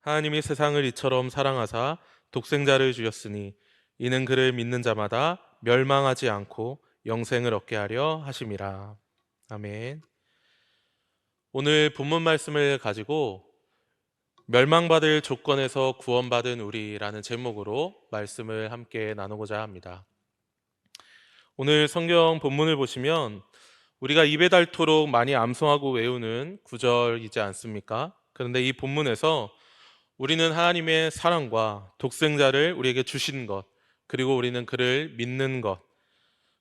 하나님이 세상을 이처럼 사랑하사 독생자를 주셨으니 이는 그를 믿는 자마다 멸망하지 않고 영생을 얻게 하려 하심이라. 아멘. 오늘 본문 말씀을 가지고 멸망받을 조건에서 구원받은 우리라는 제목으로 말씀을 함께 나누고자 합니다. 오늘 성경 본문을 보시면 우리가 입에 닳도록 많이 암송하고 외우는 구절이지 않습니까? 그런데 이 본문에서 우리는 하나님의 사랑과 독생자를 우리에게 주신 것, 그리고 우리는 그를 믿는 것,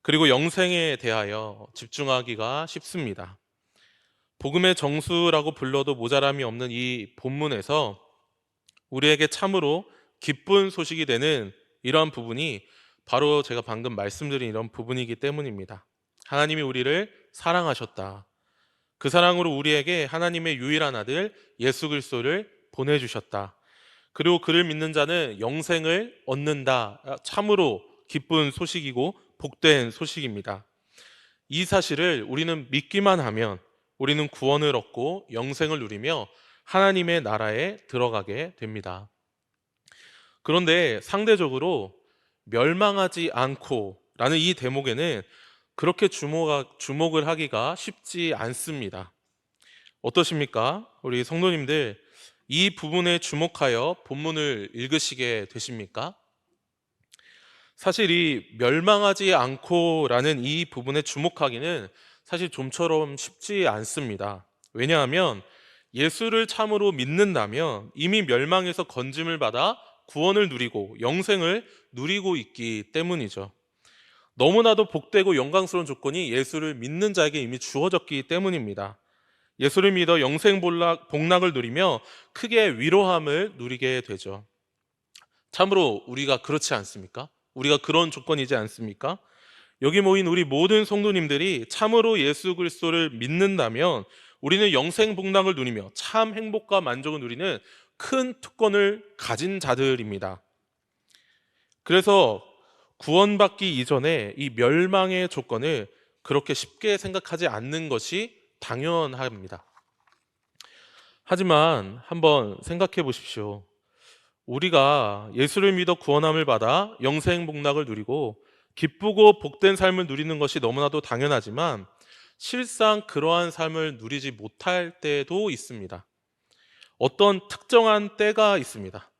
그리고 영생에 대하여 집중하기가 쉽습니다. 복음의 정수라고 불러도 모자람이 없는 이 본문에서 우리에게 참으로 기쁜 소식이 되는 이러한 부분이 바로 제가 방금 말씀드린 이런 부분이기 때문입니다. 하나님이 우리를 사랑하셨다. 그 사랑으로 우리에게 하나님의 유일한 아들 예수 그리스도를 보내주셨다. 그리고 그를 믿는 자는 영생을 얻는다. 참으로 기쁜 소식이고 복된 소식입니다. 이 사실을 우리는 믿기만 하면 우리는 구원을 얻고 영생을 누리며 하나님의 나라에 들어가게 됩니다. 그런데 상대적으로 멸망하지 않고 라는 이 대목에는 그렇게 주목을 하기가 쉽지 않습니다. 어떠십니까? 우리 성도님들, 이 부분에 주목하여 본문을 읽으시게 되십니까? 사실 이 멸망하지 않고라는 이 부분에 주목하기는 사실 좀처럼 쉽지 않습니다. 왜냐하면 예수를 참으로 믿는다면 이미 멸망에서 건짐을 받아 구원을 누리고 영생을 누리고 있기 때문이죠. 너무나도 복되고 영광스러운 조건이 예수를 믿는 자에게 이미 주어졌기 때문입니다. 예수를 믿어 영생 복락을 누리며 크게 위로함을 누리게 되죠. 참으로 우리가 그렇지 않습니까? 우리가 그런 조건이지 않습니까? 여기 모인 우리 모든 성도님들이 참으로 예수 그리스도를 믿는다면 우리는 영생 복락을 누리며 참 행복과 만족을 누리는 큰 특권을 가진 자들입니다. 그래서 구원받기 이전에 이 멸망의 조건을 그렇게 쉽게 생각하지 않는 것이 당연합니다. 하지만 한번 생각해 보십시오. 우리가 예수를 믿어 구원함을 받아 영생 복락을 누리고 기쁘고 복된 삶을 누리는 것이 너무나도 당연하지만 실상 그러한 삶을 누리지 못할 때도 있습니다. 어떤 특정한 때가 있습니다.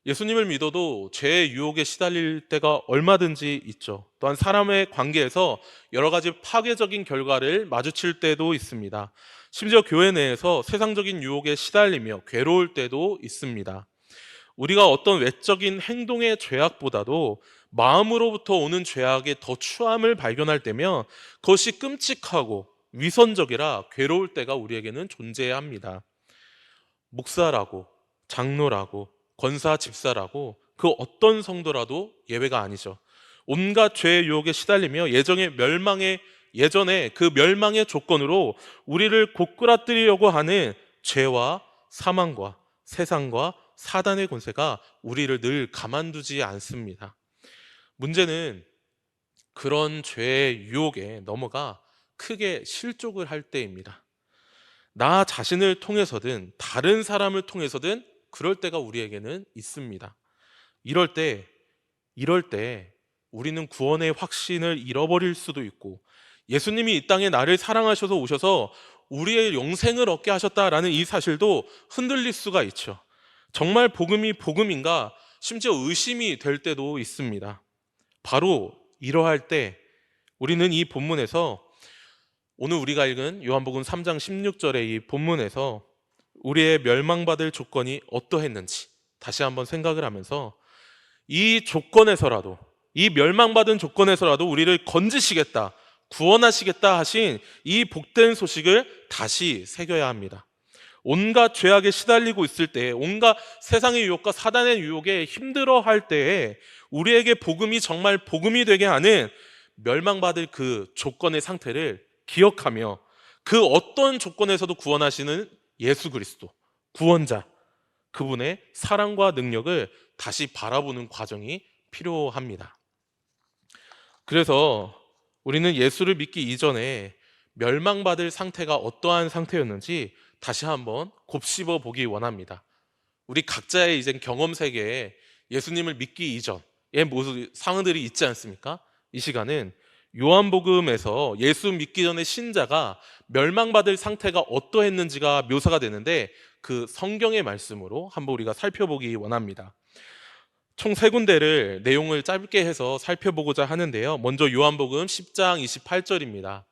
예수님을 믿어도 죄의 유혹에 시달릴 때가 얼마든지 있죠. 또한 사람의 관계에서 여러 가지 파괴적인 결과를 마주칠 때도 있습니다. 심지어 교회 내에서 세상적인 유혹에 시달리며 괴로울 때도 있습니다. 우리가 어떤 외적인 행동의 죄악보다도 마음으로부터 오는 죄악의 더 추함을 발견할 때면 그것이 끔찍하고 위선적이라 괴로울 때가 우리에게는 존재해야 합니다. 목사라고, 장로라고, 권사, 집사라고 그 어떤 성도라도 예외가 아니죠. 온갖 죄의 유혹에 시달리며 예전에 그 멸망의 조건으로 우리를 고꾸라뜨리려고 하는 죄와 사망과 세상과 사단의 권세가 우리를 늘 가만두지 않습니다. 문제는 그런 죄의 유혹에 넘어가 크게 실족을 할 때입니다. 나 자신을 통해서든 다른 사람을 통해서든 그럴 때가 우리에게는 있습니다. 이럴 때 우리는 구원의 확신을 잃어버릴 수도 있고 예수님이 이 땅에 나를 사랑하셔서 오셔서 우리의 영생을 얻게 하셨다라는 이 사실도 흔들릴 수가 있죠. 정말 복음이 복음인가 심지어 의심이 될 때도 있습니다. 바로 이러할 때 우리는 이 본문에서 오늘 우리가 읽은 요한복음 3장 16절의 이 본문에서 우리의 멸망받을 조건이 어떠했는지 다시 한번 생각을 하면서 이 조건에서라도 이 멸망받은 조건에서라도 우리를 건지시겠다, 구원하시겠다 하신 이 복된 소식을 다시 새겨야 합니다. 온갖 죄악에 시달리고 있을 때, 온갖 세상의 유혹과 사단의 유혹에 힘들어할 때에 우리에게 복음이 정말 복음이 되게 하는 멸망받을 그 조건의 상태를 기억하며 그 어떤 조건에서도 구원하시는 예수 그리스도, 구원자, 그분의 사랑과 능력을 다시 바라보는 과정이 필요합니다. 그래서 우리는 예수를 믿기 이전에 멸망받을 상태가 어떠한 상태였는지 다시 한번 곱씹어 보기 원합니다. 우리 각자의 이제 경험 세계에 예수님을 믿기 이전의 모습 상황들이 있지 않습니까? 이 시간은 요한복음에서 예수 믿기 전에 신자가 멸망받을 상태가 어떠했는지가 묘사가 되는데, 그 성경의 말씀으로 한번 우리가 살펴보기 원합니다. 총 세 군데를 내용을 짧게 해서 살펴보고자 하는데요. 먼저 요한복음 10장 28절입니다.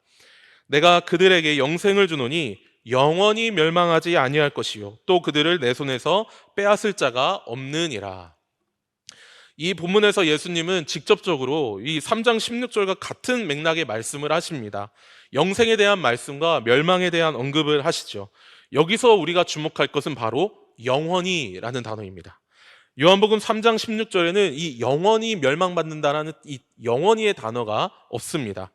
내가 그들에게 영생을 주노니 영원히 멸망하지 아니할 것이요 또 그들을 내 손에서 빼앗을 자가 없느니라. 이 본문에서 예수님은 직접적으로 이 3장 16절과 같은 맥락의 말씀을 하십니다. 영생에 대한 말씀과 멸망에 대한 언급을 하시죠. 여기서 우리가 주목할 것은 바로 영원히라는 단어입니다. 요한복음 3장 16절에는 이 영원히 멸망받는다라는 이 영원히의 단어가 없습니다.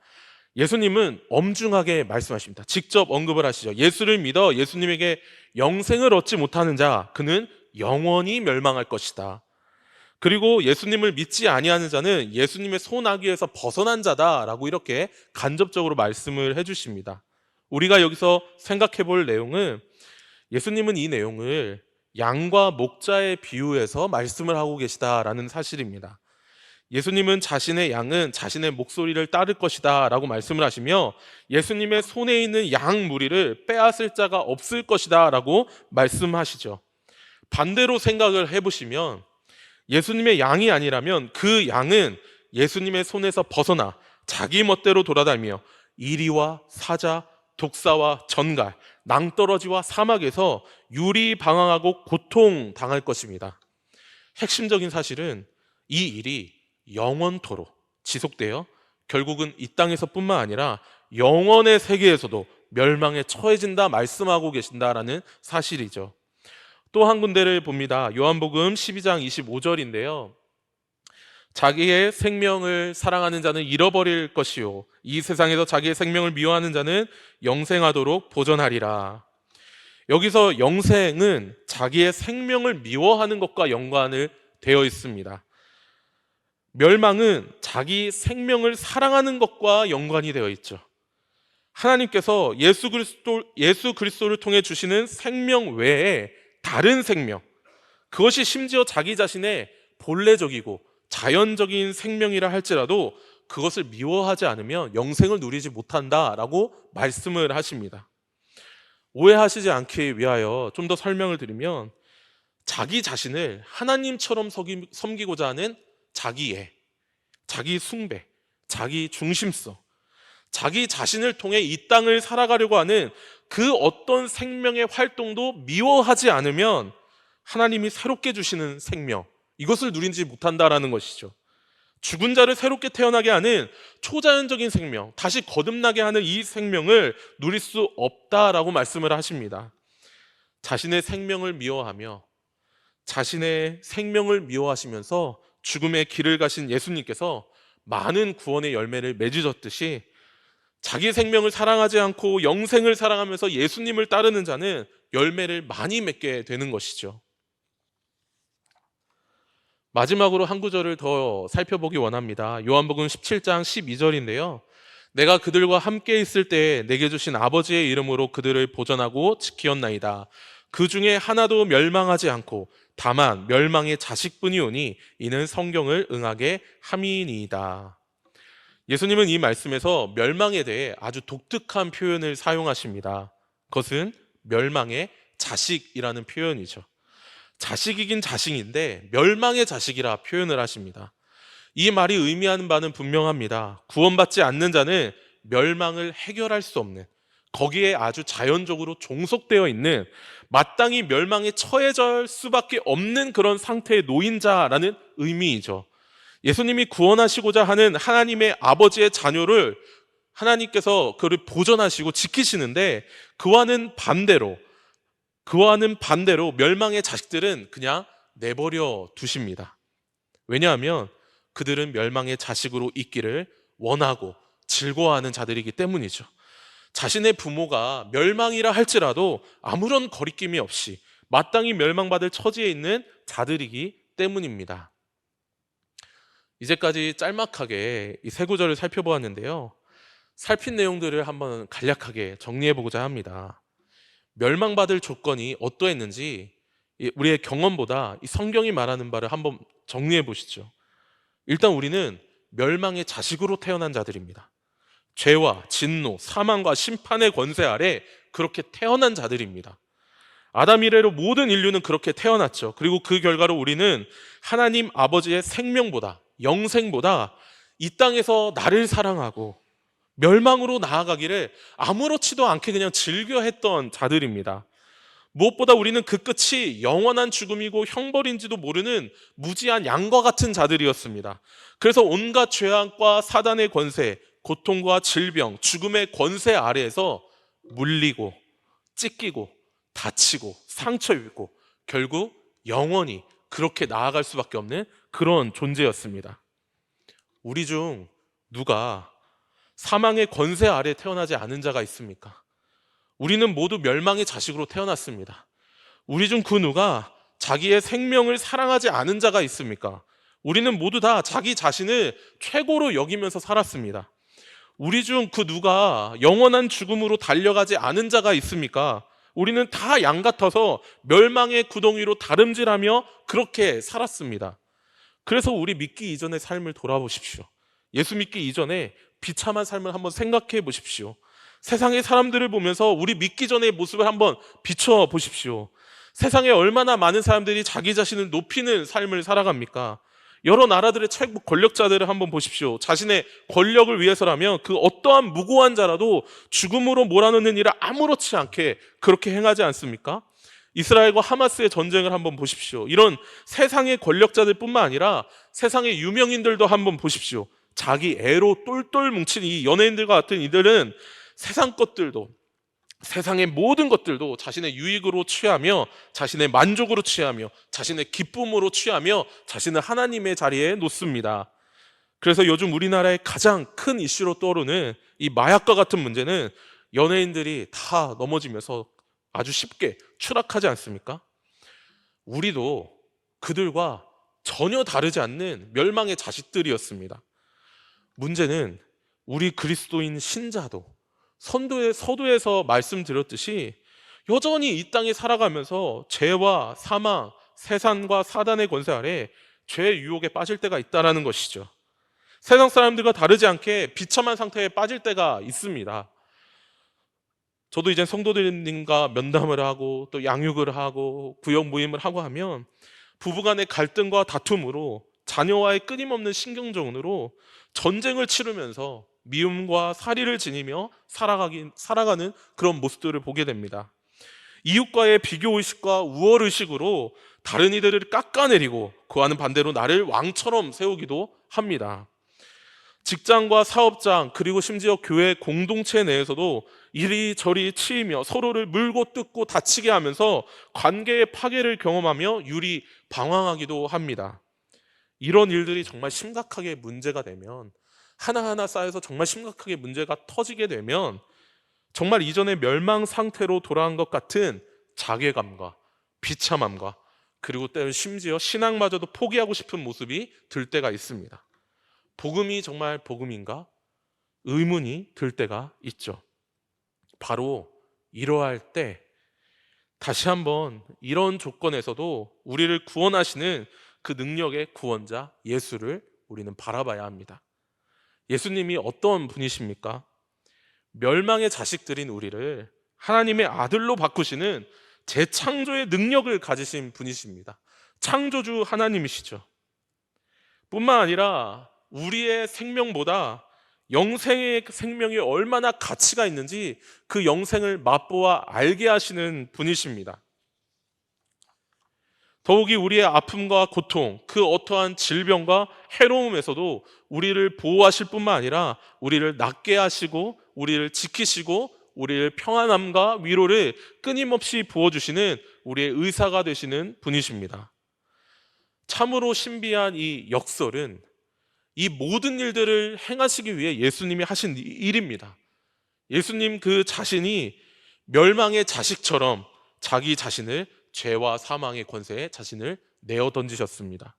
예수님은 엄중하게 말씀하십니다. 직접 언급을 하시죠. 예수를 믿어 예수님에게 영생을 얻지 못하는 자, 그는 영원히 멸망할 것이다. 그리고 예수님을 믿지 아니하는 자는 예수님의 손아귀에서 벗어난 자다라고 이렇게 간접적으로 말씀을 해주십니다. 우리가 여기서 생각해 볼 내용은, 예수님은 이 내용을 양과 목자의 비유에서 말씀을 하고 계시다라는 사실입니다. 예수님은 자신의 양은 자신의 목소리를 따를 것이다 라고 말씀을 하시며, 예수님의 손에 있는 양 무리를 빼앗을 자가 없을 것이다 라고 말씀하시죠. 반대로 생각을 해보시면, 예수님의 양이 아니라면 그 양은 예수님의 손에서 벗어나 자기 멋대로 돌아다니며 이리와 사자, 독사와 전갈, 낭떠러지와 사막에서 유리방황하고 고통당할 것입니다. 핵심적인 사실은 이 일이 영원토록 지속되어 결국은 이 땅에서 뿐만 아니라 영원의 세계에서도 멸망에 처해진다 말씀하고 계신다라는 사실이죠. 또 한 군데를 봅니다. 요한복음 12장 25절인데요. 자기의 생명을 사랑하는 자는 잃어버릴 것이요 이 세상에서 자기의 생명을 미워하는 자는 영생하도록 보존하리라. 여기서 영생은 자기의 생명을 미워하는 것과 연관을 되어 있습니다. 멸망은 자기 생명을 사랑하는 것과 연관이 되어 있죠. 하나님께서 예수 그리스도를 통해 주시는 생명 외에 다른 생명, 그것이 심지어 자기 자신의 본래적이고 자연적인 생명이라 할지라도 그것을 미워하지 않으면 영생을 누리지 못한다라고 말씀을 하십니다. 오해하시지 않기 위하여 좀 더 설명을 드리면, 자기 자신을 하나님처럼 섬기고자 하는 자기애, 자기 숭배, 자기 중심성, 자기 자신을 통해 이 땅을 살아가려고 하는 그 어떤 생명의 활동도 미워하지 않으면 하나님이 새롭게 주시는 생명, 이것을 누리지 못한다라는 것이죠. 죽은 자를 새롭게 태어나게 하는 초자연적인 생명, 다시 거듭나게 하는 이 생명을 누릴 수 없다라고 말씀을 하십니다. 자신의 생명을 미워하며 자신의 생명을 미워하시면서 죽음의 길을 가신 예수님께서 많은 구원의 열매를 맺으셨듯이, 자기 생명을 사랑하지 않고 영생을 사랑하면서 예수님을 따르는 자는 열매를 많이 맺게 되는 것이죠. 마지막으로 한 구절을 더 살펴보기 원합니다. 요한복음 17장 12절인데요. 내가 그들과 함께 있을 때 내게 주신 아버지의 이름으로 그들을 보전하고 지키었나이다. 그 중에 하나도 멸망하지 않고 다만 멸망의 자식뿐이오니 이는 성경을 응하게 함이니이다. 예수님은 이 말씀에서 멸망에 대해 아주 독특한 표현을 사용하십니다. 그것은 멸망의 자식이라는 표현이죠. 자식이긴 자식인데 멸망의 자식이라 표현을 하십니다. 이 말이 의미하는 바는 분명합니다. 구원받지 않는 자는 멸망을 해결할 수 없는, 거기에 아주 자연적으로 종속되어 있는, 마땅히 멸망에 처해질 수밖에 없는 그런 상태에 놓인 자라는 의미이죠. 예수님이 구원하시고자 하는 하나님의 아버지의 자녀를 하나님께서 그를 보존하시고 지키시는데, 그와는 반대로 멸망의 자식들은 그냥 내버려 두십니다. 왜냐하면 그들은 멸망의 자식으로 있기를 원하고 즐거워하는 자들이기 때문이죠. 자신의 부모가 멸망이라 할지라도 아무런 거리낌이 없이 마땅히 멸망받을 처지에 있는 자들이기 때문입니다. 이제까지 짤막하게 이 세 구절을 살펴보았는데요. 살핀 내용들을 한번 간략하게 정리해 보고자 합니다. 멸망받을 조건이 어떠했는지 우리의 경험보다 이 성경이 말하는 바를 한번 정리해 보시죠. 일단 우리는 멸망의 자식으로 태어난 자들입니다. 죄와 진노, 사망과 심판의 권세 아래 그렇게 태어난 자들입니다. 아담 이래로 모든 인류는 그렇게 태어났죠. 그리고 그 결과로 우리는 하나님 아버지의 생명보다, 영생보다 이 땅에서 나를 사랑하고 멸망으로 나아가기를 아무렇지도 않게 그냥 즐겨 했던 자들입니다. 무엇보다 우리는 그 끝이 영원한 죽음이고 형벌인지도 모르는 무지한 양과 같은 자들이었습니다. 그래서 온갖 죄악과 사단의 권세, 고통과 질병, 죽음의 권세 아래에서 물리고 찢기고 다치고 상처 입고 결국 영원히 그렇게 나아갈 수밖에 없는 그런 존재였습니다. 우리 중 누가 사망의 권세 아래 태어나지 않은 자가 있습니까? 우리는 모두 멸망의 자식으로 태어났습니다. 우리 중 그 누가 자기의 생명을 사랑하지 않은 자가 있습니까? 우리는 모두 다 자기 자신을 최고로 여기면서 살았습니다. 우리 중 그 누가 영원한 죽음으로 달려가지 않은 자가 있습니까? 우리는 다 양 같아서 멸망의 구덩이로 다름질하며 그렇게 살았습니다. 그래서 우리 믿기 이전의 삶을 돌아보십시오. 예수 믿기 이전에 비참한 삶을 한번 생각해 보십시오. 세상의 사람들을 보면서 우리 믿기 전의 모습을 한번 비춰 보십시오. 세상에 얼마나 많은 사람들이 자기 자신을 높이는 삶을 살아갑니까? 여러 나라들의 최고 권력자들을 한번 보십시오. 자신의 권력을 위해서라면 그 어떠한 무고한 자라도 죽음으로 몰아넣는 일을 아무렇지 않게 그렇게 행하지 않습니까? 이스라엘과 하마스의 전쟁을 한번 보십시오. 이런 세상의 권력자들 뿐만 아니라 세상의 유명인들도 한번 보십시오. 자기 애로 똘똘 뭉친 이 연예인들과 같은 이들은 세상 것들도, 세상의 모든 것들도 자신의 유익으로 취하며 자신의 만족으로 취하며 자신의 기쁨으로 취하며 자신을 하나님의 자리에 놓습니다. 그래서 요즘 우리나라의 가장 큰 이슈로 떠오르는 이 마약과 같은 문제는 연예인들이 다 넘어지면서 아주 쉽게 추락하지 않습니까? 우리도 그들과 전혀 다르지 않는 멸망의 자식들이었습니다. 문제는 우리 그리스도인 신자도 서두에서 말씀드렸듯이 여전히 이 땅에 살아가면서 죄와 사망, 세상과 사단의 권세 아래 죄의 유혹에 빠질 때가 있다는 것이죠. 세상 사람들과 다르지 않게 비참한 상태에 빠질 때가 있습니다. 저도 이제 성도들님과 면담을 하고 또 양육을 하고 구역 모임을 하고 하면 부부간의 갈등과 다툼으로 자녀와의 끊임없는 신경전으로 전쟁을 치르면서 미움과 살의를 지니며 살아가는 그런 모습들을 보게 됩니다. 이웃과의 비교의식과 우월의식으로 다른 이들을 깎아내리고 그와는 반대로 나를 왕처럼 세우기도 합니다. 직장과 사업장 그리고 심지어 교회 공동체 내에서도 이리저리 치이며 서로를 물고 뜯고 다치게 하면서 관계의 파괴를 경험하며 유리 방황하기도 합니다. 이런 일들이 정말 심각하게 문제가 되면 하나하나 쌓여서 정말 심각하게 문제가 터지게 되면 정말 이전의 멸망 상태로 돌아간 것 같은 자괴감과 비참함과 그리고 때로 심지어 신앙마저도 포기하고 싶은 모습이 들 때가 있습니다. 복음이 정말 복음인가? 의문이 들 때가 있죠. 바로 이러할 때 다시 한번 이런 조건에서도 우리를 구원하시는 그 능력의 구원자 예수를 우리는 바라봐야 합니다. 예수님이 어떤 분이십니까? 멸망의 자식들인 우리를 하나님의 아들로 바꾸시는 재창조의 능력을 가지신 분이십니다. 창조주 하나님이시죠. 뿐만 아니라 우리의 생명보다 영생의 생명이 얼마나 가치가 있는지 그 영생을 맛보아 알게 하시는 분이십니다. 더욱이 우리의 아픔과 고통, 그 어떠한 질병과 해로움에서도 우리를 보호하실 뿐만 아니라 우리를 낫게 하시고 우리를 지키시고 우리를 평안함과 위로를 끊임없이 부어주시는 우리의 의사가 되시는 분이십니다. 참으로 신비한 이 역설은 이 모든 일들을 행하시기 위해 예수님이 하신 일입니다. 예수님 그 자신이 멸망의 자식처럼 자기 자신을 죄와 사망의 권세에 자신을 내어 던지셨습니다.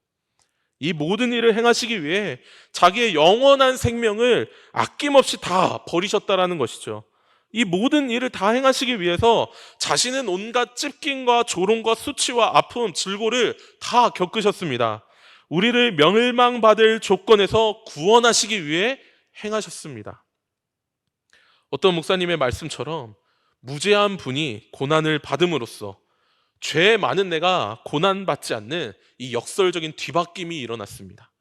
이 모든 일을 행하시기 위해 자기의 영원한 생명을 아낌없이 다 버리셨다라는 것이죠. 이 모든 일을 다 행하시기 위해서 자신은 온갖 찝김과 조롱과 수치와 아픔, 질고를 다 겪으셨습니다. 우리를 멸망받을 조건에서 구원하시기 위해 행하셨습니다. 어떤 목사님의 말씀처럼 무죄한 분이 고난을 받음으로써 죄 많은 내가 고난받지 않는 이 역설적인 뒤바뀜이 일어났습니다.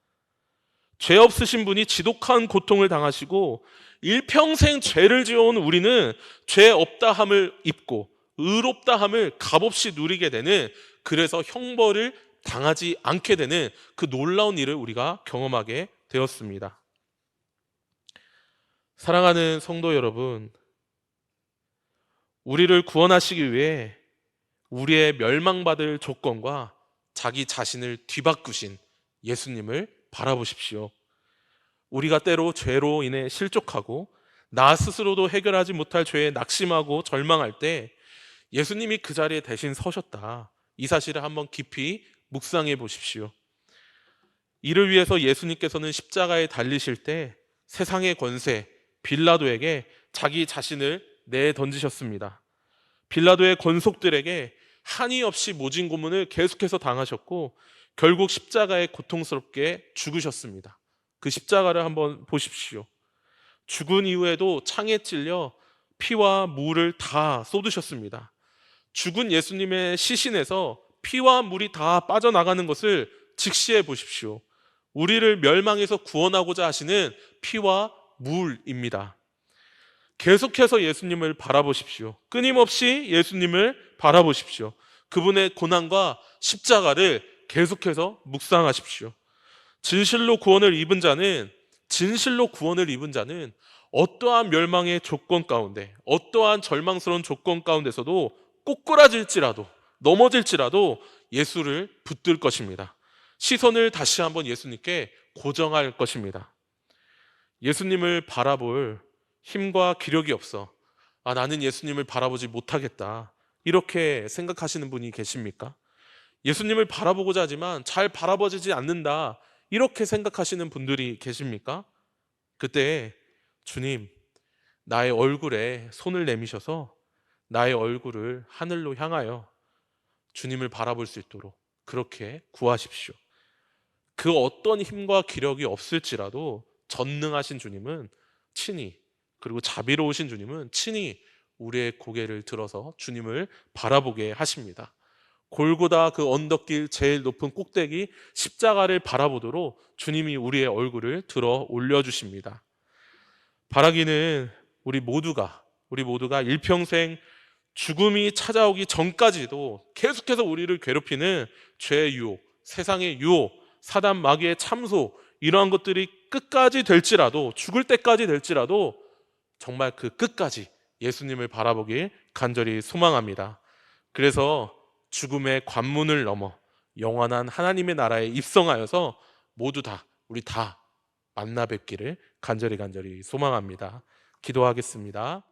죄 없으신 분이 지독한 고통을 당하시고 일평생 죄를 지어온 우리는 죄 없다함을 입고 의롭다함을 값없이 누리게 되는, 그래서 형벌을 당하지 않게 되는 그 놀라운 일을 우리가 경험하게 되었습니다. 사랑하는 성도 여러분, 우리를 구원하시기 위해 우리의 멸망받을 조건과 자기 자신을 뒤바꾸신 예수님을 바라보십시오. 우리가 때로 죄로 인해 실족하고 나 스스로도 해결하지 못할 죄에 낙심하고 절망할 때 예수님이 그 자리에 대신 서셨다. 이 사실을 한번 깊이 묵상해 보십시오. 이를 위해서 예수님께서는 십자가에 달리실 때 세상의 권세 빌라도에게 자기 자신을 내던지셨습니다. 빌라도의 권속들에게 한이 없이 모진 고문을 계속해서 당하셨고 결국 십자가에 고통스럽게 죽으셨습니다. 그 십자가를 한번 보십시오. 죽은 이후에도 창에 찔려 피와 물을 다 쏟으셨습니다. 죽은 예수님의 시신에서 피와 물이 다 빠져나가는 것을 직시해 보십시오. 우리를 멸망에서 구원하고자 하시는 피와 물입니다. 계속해서 예수님을 바라보십시오. 끊임없이 예수님을 바라보십시오. 그분의 고난과 십자가를 계속해서 묵상하십시오. 진실로 구원을 입은 자는 어떠한 멸망의 조건 가운데, 어떠한 절망스러운 조건 가운데서도 꼬꾸라질지라도 넘어질지라도 예수를 붙들 것입니다. 시선을 다시 한번 예수님께 고정할 것입니다. 예수님을 바라볼 힘과 기력이 없어 나는 예수님을 바라보지 못하겠다, 이렇게 생각하시는 분이 계십니까? 예수님을 바라보고자 하지만 잘 바라보지 않는다, 이렇게 생각하시는 분들이 계십니까? 그때 주님, 나의 얼굴에 손을 내미셔서 나의 얼굴을 하늘로 향하여 주님을 바라볼 수 있도록 그렇게 구하십시오. 그 어떤 힘과 기력이 없을지라도 전능하신 주님은 친히, 그리고 자비로우신 주님은 친히 우리의 고개를 들어서 주님을 바라보게 하십니다. 골고다 그 언덕길 제일 높은 꼭대기 십자가를 바라보도록 주님이 우리의 얼굴을 들어 올려주십니다. 바라기는 우리 모두가 일평생 죽음이 찾아오기 전까지도 계속해서 우리를 괴롭히는 죄의 유혹, 세상의 유혹, 사단 마귀의 참소, 이러한 것들이 끝까지 될지라도, 죽을 때까지 될지라도 정말 그 끝까지 예수님을 바라보길 간절히 소망합니다. 그래서 죽음의 관문을 넘어 영원한 하나님의 나라에 입성하여서 모두 우리 다 만나 뵙기를 간절히 소망합니다. 기도하겠습니다.